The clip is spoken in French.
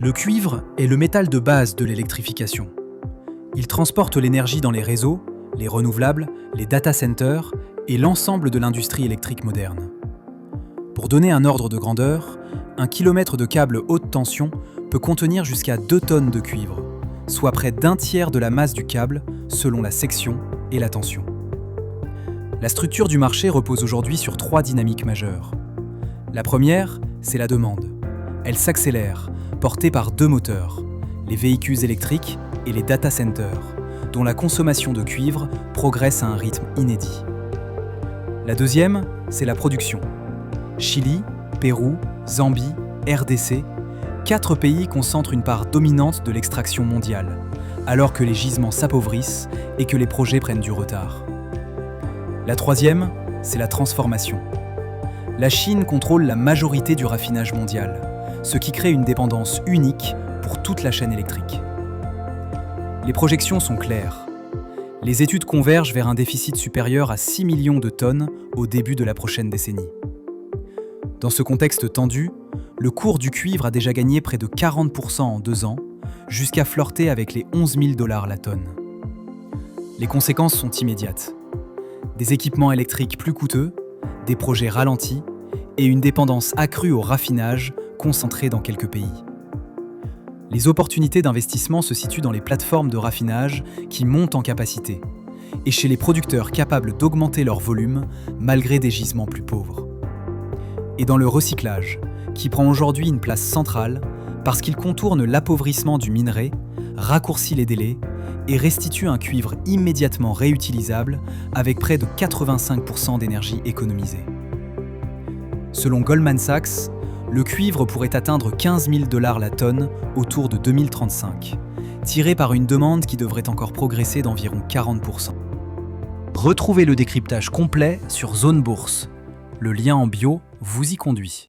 Le cuivre est le métal de base de l'électrification. Il transporte l'énergie dans les réseaux, les renouvelables, les data centers et l'ensemble de l'industrie électrique moderne. Pour donner un ordre de grandeur, un kilomètre de câble haute tension peut contenir jusqu'à 2 tonnes de cuivre, soit près d'un tiers de la masse du câble selon la section et la tension. La structure du marché repose aujourd'hui sur 3 dynamiques majeures. La première, c'est la demande. Elle s'accélère, portée par 2 moteurs, les véhicules électriques et les data centers, dont la consommation de cuivre progresse à un rythme inédit. La deuxième, c'est la production. Chili, Pérou, Zambie, RDC, 4 pays concentrent une part dominante de l'extraction mondiale, alors que les gisements s'appauvrissent et que les projets prennent du retard. La troisième, c'est la transformation. La Chine contrôle la majorité du raffinage mondial, ce qui crée une dépendance unique pour toute la chaîne électrique. Les projections sont claires. Les études convergent vers un déficit supérieur à 6 millions de tonnes au début de la prochaine décennie. Dans ce contexte tendu, le cours du cuivre a déjà gagné près de 40% en 2 ans, jusqu'à flirter avec les 11 000 $ la tonne. Les conséquences sont immédiates. Des équipements électriques plus coûteux, des projets ralentis et une dépendance accrue au raffinage concentrée dans quelques pays. Les opportunités d'investissement se situent dans les plateformes de raffinage qui montent en capacité et chez les producteurs capables d'augmenter leur volume malgré des gisements plus pauvres. Et dans le recyclage, qui prend aujourd'hui une place centrale parce qu'il contourne l'appauvrissement du minerai, raccourcit les délais et restitue un cuivre immédiatement réutilisable avec près de 85% d'énergie économisée. Selon Goldman Sachs, le cuivre pourrait atteindre 15 000 $ la tonne autour de 2035, tiré par une demande qui devrait encore progresser d'environ 40%. Retrouvez le décryptage complet sur Zone Bourse. Le lien en bio vous y conduit.